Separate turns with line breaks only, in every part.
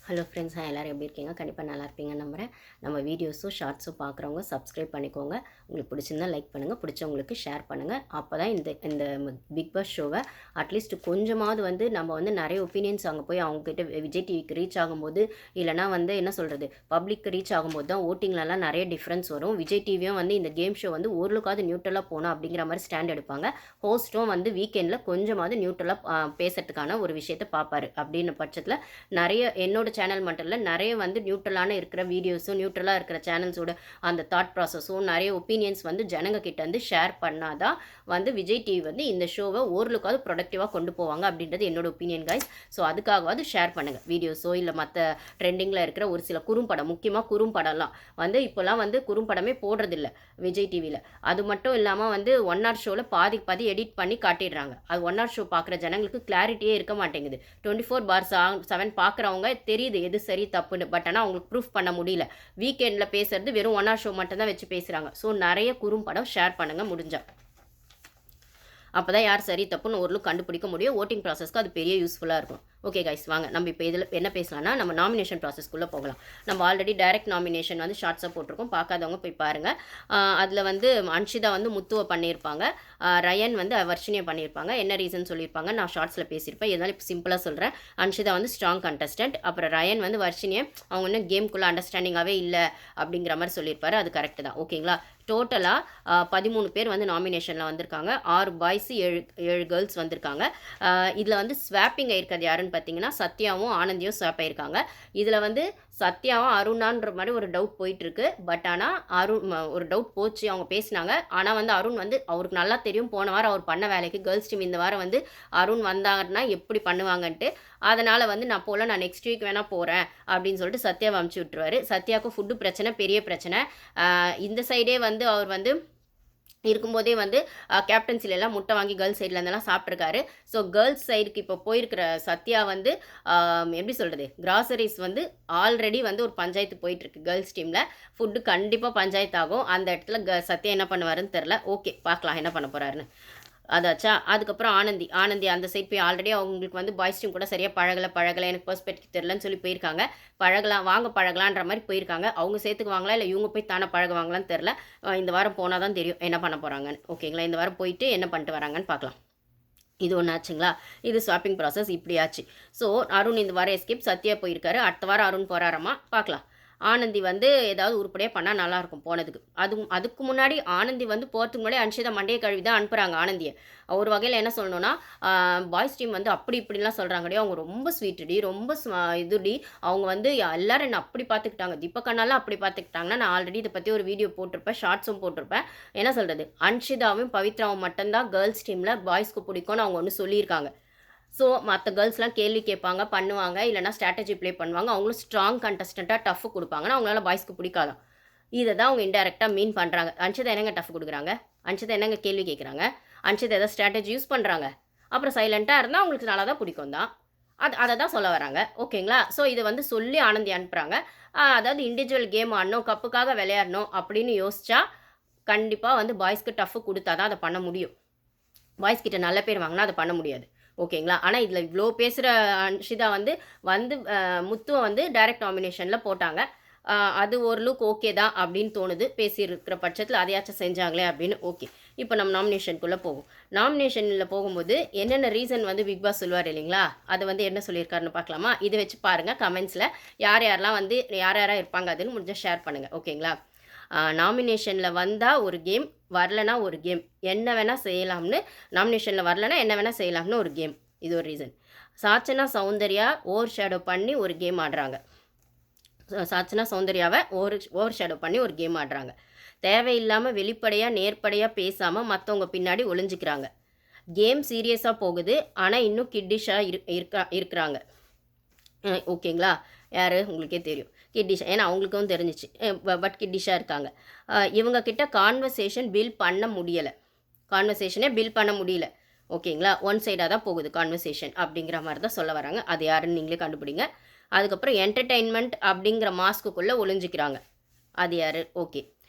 Hello friends, எல்லோரும் எப்படி இருக்கீங்க? கண்டிப்பாக நல்லா இருப்பீங்கன்னு நம்புகிறேன். நம்ம வீடியோஸும் ஷார்ட்ஸும் பார்க்குறவங்க சப்ஸ்கிரைப் பண்ணிக்கோங்க. உங்களுக்கு பிடிச்சிருந்தா லைக் பண்ணுங்கள், பிடிச்சவங்களுக்கு ஷேர் பண்ணுங்கள். அப்போ தான் இந்த இந்த பிக் பாஸ் ஷோவை அட்லீஸ்ட் கொஞ்சமாவது நம்ம நிறைய ஒப்பீனியன்ஸ் அங்கே போய் அவங்கக்கிட்ட விஜய் டிவிக்கு ரீச் ஆகும்போது, இல்லைனா என்ன சொல்கிறது, பப்ளிக் ரீச் ஆகும்போது தான் ஓட்டிங்லலாம் நிறைய டிஃப்ரென்ஸ் வரும். விஜய் டிவியும் இந்த கேம் ஷோ ஓரளவுக்காவது நியூட்ரலாக போகணும் அப்படிங்கிற மாதிரி ஸ்டாண்ட் எடுப்பாங்க. ஹோஸ்ட்டும் வீக்கெண்டில் கொஞ்சமாவது நியூட்ரலாக பேசுறதுக்கான ஒரு விஷயத்தை பார்ப்பாரு. அப்படின்ற பட்சத்தில் நிறைய என்னோட சேனல் மட்டும் இல்லை, நிறைய நியூட்ரலான இருக்கிற வீடியோஸும் நியூட்ரலாக இருக்கிற சேனல்ஸோட அந்த தாட் ப்ராசஸும் நிறைய ஒப்பீனியன்ஸ் ஜனங்க கிட்ட ஷேர் பண்ணாதான் விஜய் டிவி இந்த ஷோவை ஓரளவுக்காவது ப்ரொடக்டிவாக கொண்டு போவாங்க அப்படின்றது என்னோட ஒப்பீனியன் கைஸ். ஸோ அதுக்காகவாது ஷேர் பண்ணுங்கள் வீடியோஸோ இல்லை மற்ற ட்ரெண்டிங்கில் இருக்கிற ஒரு சில குறும்படம், முக்கியமாக குறும்படம்லாம் இப்போலாம் குறும்படமே போடுறதில்ல விஜய் டிவியில். அது மட்டும் இல்லாமல் ஒன் ஹவர் ஷோவில் பாதி எடிட் பண்ணி காட்டிடுறாங்க. அது ஒன் ஹவர் ஷோ பார்க்குற ஜனங்களுக்கு கிளாரிட்டியே இருக்க மாட்டேங்குது. 24/7 பார்க்குறவங்க தெரியுது எது சரி தப்புன்னு, பட் ஆனால் அவங்களுக்கு ப்ரூஃப் பண்ண முடியல. வீக்கெண்டில் பேசுறது வெறும் ஒன் ஹவர் ஷோ மட்டும் தான் வச்சு பேசுகிறாங்க. ஸோ நிறைய குறும்படம் ஷேர் பண்ணுங்கள் முடிஞ்சா. அப்போ தான் யார் சரி தப்புன்னு ஓரளவுக்கு கண்டுபிடிக்க முடியும். ஓட்டிங் ப்ராசஸ்க்கு அது பெரிய யூஸ்ஃபுல்லாக இருக்கும். ஓகே கைஸ், வாங்க நம்ம இப்போ இதில் என்ன பேசலாம்னா, நம்ம நாமினேஷன் ப்ராசஸ்க்குள்ளே போகலாம். நம்ம ஆல்ரெடி டைரக்ட் நாமினேஷன் ஷார்ட்ஸாக போட்டிருக்கோம், பார்க்காதவங்க போய் பாருங்கள். அதில் அன்ஷிதா முத்துவை பண்ணியிருப்பாங்க, ரயன் வர்ஷினியை பண்ணியிருப்பாங்க. என்ன ரீசன் சொல்லியிருப்பாங்க நான் ஷார்ட்ஸில் பேசியிருப்பேன். இதனால இப்போ சிம்பிளாக சொல்கிறேன். அன்ஷிதா ஸ்ட்ராங் கண்டஸ்டன்ட், அப்புறம் ரயன் வர்ஷினியை அவங்க இன்னும் கேம்குள்ளே அண்டர்ஸ்டாண்டிங்காகவே இல்லை அப்படிங்கிற மாதிரி சொல்லியிருப்பாரு. அது கரெக்டு தான். ஓகேங்களா? டோட்டலாக 13 பேர் நாமினேஷனில் வந்திருக்காங்க. 6 பாய்ஸு 7 கேர்ள்ஸ் வந்திருக்காங்க. இதில் ஸ்வாப்பிங் ஆயிருக்கிறது யாருன்னு பார்த்தீங்கன்னா, சத்யாவும் ஆனந்தியும் ஸ்வாப் ஆயிருக்காங்க. இதில் சத்யாவும் அருணான்ற மாதிரி ஒரு டவுட் போயிட்டுருக்கு. பட் ஆனால் அருண் ஒரு டவுட் போச்சு, அவங்க பேசினாங்க. ஆனால் அருண் அவருக்கு நல்லா தெரியும் போன வாரம் அவர் பண்ண வேலைக்கு கேர்ள்ஸ் டீம் இந்த வாரம் அருண் வந்தாங்கன்னா எப்படி பண்ணுவாங்கன்ட்டு. அதனால் நான் போகல, நான் நெக்ஸ்ட் வீக் வேணால் போகிறேன் அப்படின்னு சொல்லிட்டு சத்யாவை அமுச்சு விட்டுருவாரு. சத்யாவுக்கும் ஃபுட்டு பிரச்சனை பெரிய பிரச்சனை. இந்த சைடே அவர் இருக்கும்போதே கேப்டன்சிலெல்லாம் முட்டை வாங்கி கேர்ள்ஸ் சைடில் இருந்தெல்லாம் சாப்பிட்ருக்காரு. ஸோ கேர்ள்ஸ் சைடுக்கு இப்போ போயிருக்கிற சத்யா எப்படி சொல்கிறது, கிராசரிஸ் ஆல்ரெடி ஒரு பஞ்சாயத்து போயிட்டுருக்கு கேர்ள்ஸ் டீமில். ஃபுட்டு கண்டிப்பாக பஞ்சாயத்து ஆகும். அந்த இடத்துல சத்யா என்ன பண்ணுவாருன்னு தெரில. ஓகே, பார்க்கலாம் என்ன பண்ண போகிறாருன்னு. அதாச்சா. அதுக்கப்புறம் ஆனந்தி அந்த சைட் போய் ஆல்ரெடி அவங்களுக்கு பாய்ஸ் டீம் கூட சரியாக பழகலை, எனக்கு பெர்ஸ்பெக்டிவ் தெரிலன்னு சொல்லி போயிருக்காங்க. பழகலான்ற மாதிரி போயிருக்காங்க. அவங்க சேர்த்துக்குவாங்களா இல்லை இவங்க போய் தானே பழகுவாங்களான்னு தெரில. இந்த வாரம் போனால் தான் தெரியும் என்ன பண்ண போகிறாங்கன்னு. ஓகேங்களா? இந்த வாரம் போயிட்டு என்ன பண்ணிட்டு வராங்கன்னு பார்க்கலாம். இது ஒன்று ஆச்சுங்களா? இது ஸ்வாப்பிங் ப்ராசஸ் இப்படி ஆச்சு. ஸோ அருண் இந்த வாரம் எஸ்கேப், சத்யா போயிருக்காரு. அடுத்த வாரம் அருண் போகிறாராமா, பார்க்கலாம். ஆனந்தி ஏதாவது உருப்படியாக பண்ணால் நல்லாயிருக்கும் போனதுக்கு. அதுக்கு முன்னாடி ஆனந்தி போகிறதுக்கு முன்னாடி அன்ஷிதா மண்டையை கழுவி தான் அனுப்புகிறாங்க ஆனந்தியை. ஒரு வகையில் என்ன சொல்லணும்னா, பாய்ஸ் டீம் அப்படி இப்படின்லாம் சொல்கிறாங்கடி, அவங்க ரொம்ப ஸ்வீட்டுடி, ரொம்ப இதுடி, அவங்க எல்லோரும் என்னை அப்படி பார்த்துக்கிட்டாங்க, தீபக்கண்ணாலாம் அப்படி பார்த்துக்கிட்டாங்கன்னா, நான் ஆல்ரெடி இதை பற்றி ஒரு வீடியோ போட்டிருப்பேன், ஷார்ட்ஸும் போட்டிருப்பேன். என்ன சொல்கிறது, அன்ஷிதாவும் பவித்ராவும் மட்டும்தான் கேர்ள்ஸ் டீமில் பாய்ஸ்க்கு பிடிக்கும்னு அவங்க ஒன்று சொல்லியிருக்காங்க. ஸோ மற்ற கேர்ள்ஸ்லாம் கேள்வி கேட்பாங்க, பண்ணுவாங்க, இல்லைனா ஸ்ட்ராட்டஜி ப்ளே பண்ணுவாங்க. அவங்களும் ஸ்ட்ராங் கண்டஸ்டண்ட்டாக டஃப் கொடுப்பாங்கன்னா அவங்களால பாய்ஸ்க்கு பிடிக்காதான். இதை தான் அவங்க இன்டெரக்டாக மீன் பண்ணுறாங்க. அன்ஷிதா என்னங்க டஃப் கொடுக்குறாங்க, அன்ஷிதா என்னங்க கேள்வி கேட்குறாங்க, அன்ஷிதா ஏதாவது ஸ்ட்ராட்டஜி யூஸ் பண்ணுறாங்க, அப்புறம் சைலண்ட்டாக இருந்தால் அவங்களுக்கு நல்லா தான் பிடிக்கும் தான். அதை தான் சொல்ல வராங்க. ஓகேங்களா? ஸோ இதை சொல்லி ஆனந்தி அனுப்புகிறாங்க. அதாவது இண்டிவிஜுவல் கேம் ஆடணும், கப்புக்காக விளையாடணும் அப்படின்னு யோசிச்சா கண்டிப்பாக பாய்ஸ்க்கு டஃப் கொடுத்தா தான் அதை பண்ண முடியும். பாய்ஸ் கிட்ட நல்ல பேர் வாங்கினா அதை பண்ண முடியாது. ஓகேங்களா? ஆனால் இதில் இவ்வளோ பேசுகிற அன்ஷிதா முத்துவை டைரக்ட் நாமினேஷனில் போட்டாங்க. அது ஓரளவுக்கு ஓகே தான் அப்படின்னு தோணுது. பேசியிருக்கிற பட்சத்தில் அதையாச்சும் செஞ்சாங்களே அப்படின்னு. ஓகே, இப்போ நம்ம நாமினேஷனுக்குள்ளே போவோம். நாமினேஷனில் போகும்போது என்னென்ன ரீசன் பிக் பாஸ் சொல்லுவார் இல்லைங்களா, அதை என்ன சொல்லியிருக்காருன்னு பார்க்கலாமா? இதை வச்சு பாருங்கள் கமெண்ட்ஸில் யார் யாரெல்லாம் இருப்பாங்க அதுன்னு முடிஞ்சால் ஷேர் பண்ணுங்கள். ஓகேங்களா? நாமினேஷனில் வந்தால் ஒரு கேம், வரலனா ஒரு கேம், என்ன வேணால் செய்யலாம்னு, நாமினேஷனில் வரலனா என்ன வேணால் செய்யலாம்னு ஒரு கேம். இது ஒரு reason. Sachana Soundarya over shadow பண்ணி ஒரு கேம் ஆடுறாங்க. சாச்சனா சௌந்தர்யாவை ஓவர் ஷேடோ பண்ணி ஒரு கேம் ஆடுறாங்க. தேவையில்லாமல் வெளிப்படையாக நேர்படையாக பேசாமல் மற்றவங்க பின்னாடி ஒளிஞ்சிக்கிறாங்க. கேம் சீரியஸாக போகுது, ஆனால் இன்னும் கிட்டிஷாக இருக்கிறாங்க. ஓகேங்களா? யார் உங்களுக்கே தெரியும், கிட்டிஷா. ஏன்னா அவங்களுக்கும் தெரிஞ்சிச்சு, பட் கிட்டிஷாக இருக்காங்க. இவங்கக்கிட்ட கான்வர்சேஷனே பில்ட் பண்ண முடியல. ஓகேங்களா? ஒன் சைடாக தான் போகுது கான்வர்சேஷன் அப்படிங்கிற மாதிரி தான் சொல்ல வராங்க. அது யாருன்னு நீங்களே கண்டுபிடிங்க. அதுக்கப்புறம் என்டர்டெயின்மெண்ட் அப்படிங்கிற மாஸ்க்குள்ளே ஒளிஞ்சிக்கிறாங்க. அது யார்? ஓகே.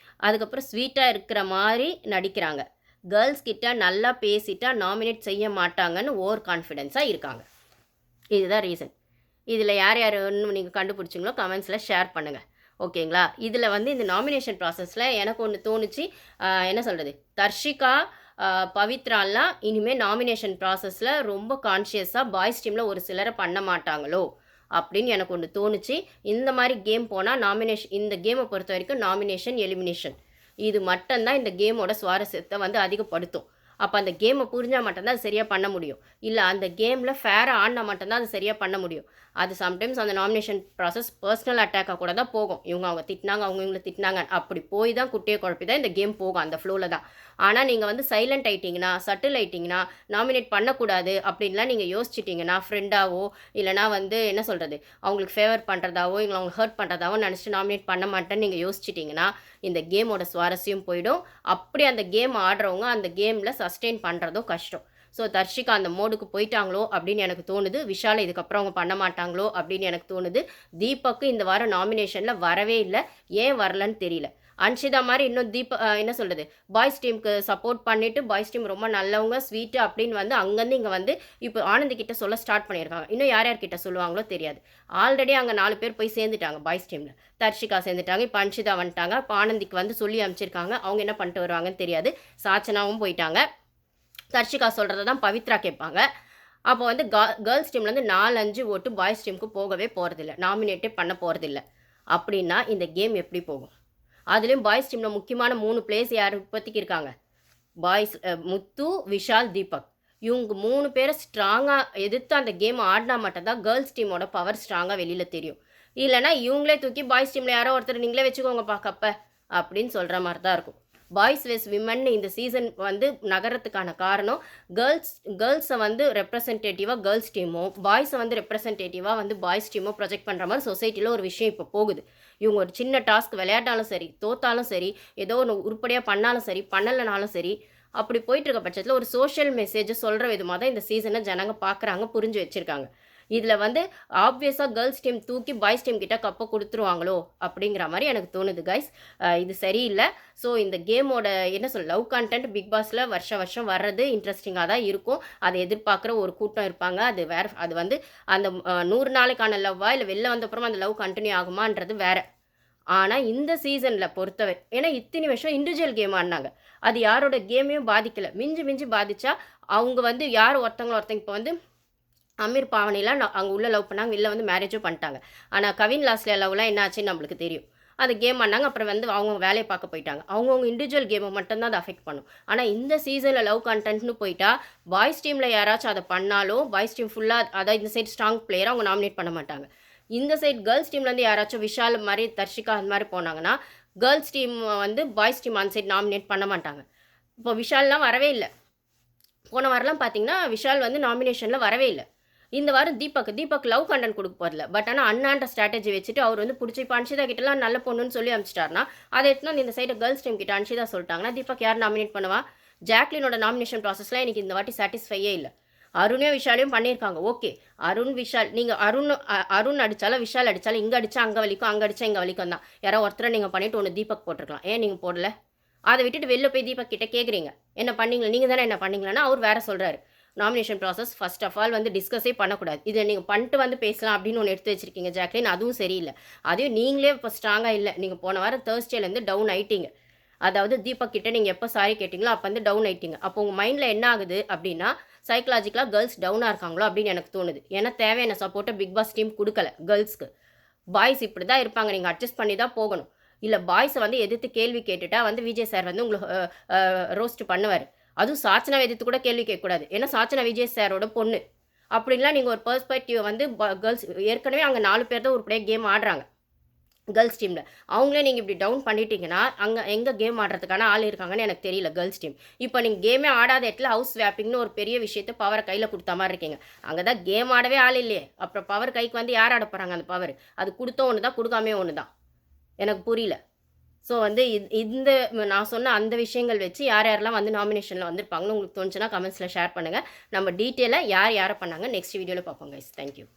அதுக்கப்புறம் ஸ்வீட்டாக இருக்கிற மாதிரி நடிக்கிறாங்க. கேர்ள்ஸ் கிட்ட நல்லா பேசிட்டா நாமினேட் செய்ய மாட்டாங்கன்னு ஓவர் கான்ஃபிடென்ஸாக இருக்காங்க. இதுதான் ரீசன். இதில் யார் யாருன்னு நீங்கள் கண்டுபிடிச்சிங்களோ கமெண்ட்ஸில் ஷேர் பண்ணுங்கள். ஓகேங்களா? இதில் வந்து இந்த நாமினேஷன் ப்ராசஸில் எனக்கு ஒன்று தோணுச்சு, என்ன சொல்கிறது, தர்ஷிகா பவித்ராலாம் இனிமேல் நாமினேஷன் ப்ராசஸில் ரொம்ப கான்ஷியஸாக பாய்ஸ் டீமில் ஒரு சிலரை பண்ண மாட்டாங்களோ அப்படின்னு எனக்கு ஒன்று தோணுச்சு. இந்த மாதிரி கேம் போனால் இந்த கேமை பொறுத்த வரைக்கும் நாமினேஷன் எலிமினேஷன் இது மட்டும்தான் இந்த கேமோட சுவாரஸ்யத்தை வந்து அதிகப்படுத்தும். அப்போ அந்த கேமை புரிஞ்சால் மட்டும்தான் அது சரியாக பண்ண முடியும். இல்லை அந்த கேமில் ஃபேராக ஆடினா மட்டும்தான் அது சரியாக பண்ண முடியும். அது சம்டைம்ஸ் அந்த நாமினேஷன் ப்ராசஸ் பர்சனல் அட்டாக்காக கூட தான் போகும். அவங்க திட்டினாங்க, இவங்களை திட்டினாங்க, அப்படி போய் தான் குட்டியை குழப்பி தான் இந்த கேம் போகும், அந்த ஃப்ளோவில் தான். ஆனால் நீங்கள் வந்து சைலண்ட் ஆகிட்டிங்கன்னா, சட்டில் ஆகிட்டிங்கன்னா, நாமினேட் பண்ணக்கூடாது அப்படின்லாம் நீங்கள் யோசிச்சிட்டிங்கன்னா, ஃப்ரெண்டாவோ இல்லைனா வந்து என்ன சொல்கிறது, அவங்களுக்கு ஃபேவர் பண்ணுறதாவோ இல்லை அவங்களுக்கு ஹர்ட் பண்ணுறதாவோ நினச்சிட்டு நாமினேட் பண்ண மாட்டேன்னு நீங்கள் யோசிச்சிட்டிங்கன்னா இந்த கேமோட சுவாரஸ்யம் போயிடும். அப்படி அந்த கேம் ஆடுறவங்க அந்த கேமில் சஸ்டெயின் பண்ணுறதும் கஷ்டம். ஸோ தர்ஷிகா அந்த மோடுக்கு போயிட்டாங்களோ அப்படின்னு எனக்கு தோணுது. விஷாலை இதுக்கப்புறம் அவங்க பண்ண மாட்டாங்களோ அப்படின்னு எனக்கு தோணுது. தீபக்கு இந்த வாரம் நாமினேஷனில் வரவே இல்லை. ஏன் வரலன்னு தெரியல. அன்ஷிதா மாதிரி இன்னும் என்ன சொல்கிறது, பாய்ஸ் டீமுக்கு சப்போர்ட் பண்ணிவிட்டு பாய்ஸ் டீம் ரொம்ப நல்லவங்க ஸ்வீட்டு அப்படின்னு வந்து அங்கேருந்து இங்கே வந்து இப்போ ஆனந்தி கிட்ட சொல்ல ஸ்டார்ட் பண்ணியிருக்காங்க. இன்னும் யார் யார்கிட்ட சொல்லுவாங்களோ தெரியாது. ஆல்ரெடி அங்கே 4 பேர் போய் சேர்ந்துட்டாங்க பாய்ஸ் டீமில். தர்ஷிகா சேர்ந்துட்டாங்க, இப்போ அன்ஷிதா வந்துட்டாங்க, இப்போ ஆனந்திக்கு வந்து சொல்லி அனுப்பிச்சிருக்காங்க. அவங்க என்ன பண்ணிட்டு வருவாங்கன்னு தெரியாது. சாச்சனாவும் போயிட்டாங்க. தர்ஷிகா சொல்கிறத தான் பவித்ரா கேட்பாங்க. அப்போ வந்து கேர்ள்ஸ் டீம்லேருந்து 4-5 ஓட்டு பாய்ஸ் டீமுக்கு போகவே போகிறதில்ல, நாமினேட்டே பண்ண போகிறதில்ல. அப்படின்னா இந்த கேம் எப்படி போகும்? அதுலேயும் பாய்ஸ் டீமில் முக்கியமான 3 பிளேஸ் யார் இப்போதைக்கு இருக்காங்க? பாய்ஸ் முத்து, விஷால், தீபக். இவங்க 3 பேரை ஸ்ட்ராங்காக எதிர்த்து அந்த கேம் ஆடினா மட்டும்தான் கேர்ள்ஸ் டீமோட பவர் ஸ்ட்ராங்காக வெளியில் தெரியும். இல்லைனா இவங்களே தூக்கி பாய்ஸ் டீமில் யாரோ ஒருத்தர் நீங்களே வச்சுக்கோங்கப்பா கப்ப அப்படின்னு சொல்கிற மாதிரி தான் இருக்கும். பாய்ஸ் வெஸ் விமன் இந்த சீசன் வந்து நகரத்துக்கான காரணம் கேர்ள்ஸை வந்து ரெப்ரசன்டேட்டிவாக கேர்ள்ஸ் டீமோ பாய்ஸை வந்து ரெப்ரசன்டேட்டிவாக வந்து பாய்ஸ் டீமோ ப்ரொஜெக்ட் பண்ணுற மாதிரி சொசைட்டியில் ஒரு விஷயம் இப்போ போகுது. இவங்க ஒரு சின்ன டாஸ்க் விளையாட்டாலும் சரி, தோத்தாலும் சரி, ஏதோ ஒன்று உருப்படியாக பண்ணாலும் சரி, பண்ணலைனாலும் சரி, அப்படி போயிட்டு இருக்க பட்சத்தில் ஒரு சோஷியல் மெசேஜை சொல்கிற விதமாக தான் இந்த சீசனை ஜனங்க பார்க்குறாங்க, புரிஞ்சு வச்சுருக்காங்க. இதில் வந்து ஆப்வியஸாக கேர்ள்ஸ் டீம் தூக்கி பாய்ஸ் டீம் கிட்ட கப்பை கொடுத்துருவாங்களோ அப்படிங்கிற மாதிரி எனக்கு தோணுது கைஸ். இது சரியில்லை. ஸோ இந்த கேமோட என்ன சொல் லவ் கண்டென்ட் பிக் பாஸில் வருஷம் வர்றது இன்ட்ரெஸ்டிங்காக தான் இருக்கும். அதை எதிர்பார்க்குற ஒரு கூட்டம் இருப்பாங்க. அது வந்து அந்த 100 நாளைக்கான லவ்வா இல்லை வெளில வந்தப்புறமா அந்த லவ் கண்டினியூ ஆகுமான்றது வேறு. ஆனால் இந்த சீசனில் பொறுத்தவரை ஏன்னா இத்தனை வருஷம் இண்டிவிஜுவல் கேம் ஆடினாங்க, அது யாரோட கேமையும் பாதிக்கலை. மிஞ்சி பாதிச்சா அவங்க வந்து யார் ஒருத்தங்க இப்போ வந்து அமீர் பாவனைலாம் அங்கே உள்ள லவ் பண்ணாங்க, வெளில வந்து மேரேஜும் பண்ணிட்டாங்க. ஆனால் கவின் லாஸ்ட்ல லவ்லாம் என்ன ஆச்சுன்னு நம்மளுக்கு தெரியும். அது கேம் பண்ணாங்க, அப்புறம் வந்து அவங்க வேலையை பார்க்க போயிட்டாங்க. அவங்கவுங்க இண்டிவிஜுவல் கேமை மட்டும்தான் அதை அஃபெக்ட் பண்ணும். ஆனால் இந்த சீசனில் லவ் கண்டென்ட்னு போயிட்டா பாய்ஸ் டீமில் யாராச்சும் அதை பண்ணாலும் பாய்ஸ் டீம் ஃபுல்லாக அதாவது இந்த சைடு ஸ்ட்ராங் பிளேயராக அவங்க நாமினேட் பண்ண மாட்டாங்க. இந்த சைட் கேர்ள்ஸ் டீம்லேருந்து யாராச்சும் விஷால் மாதிரி தர்ஷிகா அந்த மாதிரி போனாங்கன்னா கேர்ள்ஸ் டீம் வந்து பாய்ஸ் டீம் அந்த சைட் நாமினேட் பண்ண மாட்டாங்க. இப்போ விஷால்லாம் வரவே இல்லை. போன வாரம்லாம் பார்த்தீங்கன்னா விஷால் வந்து நாமினேஷனில் வரவே இல்லை. இந்த வாரம் தீபக் லவ் கண்டென்ட் கொடுக்க போதில்ல. பட் ஆனால் அண்ணான்ற ஸ்ட்ராட்டஜி வச்சுட்டு அவர் வந்து பிடிச்சி இப்போ அன்ஷிதா கிட்டலாம் நல்ல பொண்ணுன்னு சொல்லி அனுப்பிச்சிட்டாருன்னா அதை எடுத்துன்னு வந்து இந்த சைடு கேர்ள்ஸ் டீம் கிட்ட அன்ஷிதா சொல்லிட்டாங்கன்னா தீபக் யார் நாமினேட் பண்ணுவா? ஜாக்லினோட நாமினேஷன் ப்ராசஸ்லாம் எனக்கு இந்த வாட்டி சாட்டிஸ்ஃபையே இல்லை. அருணையும் விஷாலையும் பண்ணியிருக்காங்க. ஓகே, அருண் விஷால் நீங்கள் அருண் அடித்தாலும் விஷால் அடித்தாலும் இங்கே அடித்தா அங்கே வலிக்கும், அங்கே அடித்தா இங்கே வலிக்கும் தான். யாரோ ஒருத்தரை நீங்கள் பண்ணிவிட்டு ஒன்று தீபக் போட்டிருக்கலாம். ஏன் நீங்கள் போடல? அதை விட்டுட்டு வெளில போய் தீபக் கிட்டே கேட்குறீங்க என்ன பண்ணீங்களா, நீங்கள் தானே என்ன பண்ணீங்களான்னா அவர் வேறு சொல்கிறாரு. Nomination process first of all வந்து டிஸ்கஸே பண்ணக்கூடாது. இதை நீங்கள் பண்ணிட்டு வந்து பேசலாம் அப்படின்னு ஒன்று எடுத்து வச்சுருக்கீங்க ஜாக்லின், அதுவும் சரியில்லை. அதையும் நீங்களே இப்போ ஸ்ட்ராங்காக இல்லை. நீங்கள் போன வாரம் தேர்ஸ்டேலேருந்து டவுன் ஆகிட்டீங்க. அதாவது தீபக் கிட்டே நீங்கள் எப்போ சாரி கேட்டிங்களோ அப்போ வந்து டவுன் ஆகிட்டீங்க. அப்போ உங்கள் மைண்டில் என்ன ஆகுது அப்படின்னா சைக்கலாஜிக்கலாக கேர்ள்ஸ் டவுனாக இருக்காங்களோ அப்படின்னு எனக்கு தோணுது. ஏன்னா தேவையான சப்போர்ட்டை பிக் பாஸ் டீம் கொடுக்கல கேர்ள்ஸ்க்கு. பாய்ஸ் இப்படி தான் இருப்பாங்க, நீங்கள் அட்ஜஸ்ட் பண்ணி தான் போகணும். இல்லை பாய்ஸை வந்து எதிர்த்து கேள்வி கேட்டுட்டா வந்து விஜய் சார் வந்து உங்களை ரோஸ்ட் பண்ணுவார். அதுவும் சாச்சனா எதிர்த்து கூட கேள்வி கேட்கக்கூடாது. ஏன்னா சாச்சனா விஜய் சாரோட பொண்ணு. அப்படின்லாம் நீங்கள் ஒரு பெர்ஸ்பெக்டிவ் வந்து கேர்ள்ஸ் ஏற்கனவே அங்கே 4 பேர் தான் உருப்படியாக கேம் ஆடுறாங்க கேர்ள்ஸ் டீமில். அவங்களே நீங்கள் இப்படி டவுன் பண்ணிட்டீங்கன்னா அங்கே எங்கே கேம் ஆடுறதுக்கான ஆள் இருக்காங்கன்னு எனக்கு தெரியல கேர்ள்ஸ் டீம். இப்போ நீங்கள் கேமே ஆடாத இடத்துல ஹவுஸ் ஸ்வாப்பிங்னு ஒரு பெரிய விஷயத்தை பவரை கையில் கொடுத்த மாதிரி இருக்கீங்க. அங்கே தான் கேம் ஆடவே ஆள் இல்லையே, அப்புறம் பவர் கைக்கு வந்து யார் ஆட போகிறாங்க? அந்த பவர் அது கொடுத்தோம் ஒன்று தான், கொடுக்காமே ஒன்று தான். எனக்கு புரியல. ஸோ வந்து இந்த நான் சொன்ன அந்த விஷயங்கள் வச்சு யாரெல்லாம் வந்து நாமினேஷனில் வந்திருப்பாங்கன்னு உங்களுக்கு தோணுச்சுன்னா கமெண்ட்ஸில் ஷேர் பண்ணுங்கள். நம்ம டீட்டெயிலாக யாரை பண்ணாங்க நெக்ஸ்ட் வீடியோவில் பார்ப்போம் கைஸ். தேங்க்யூ.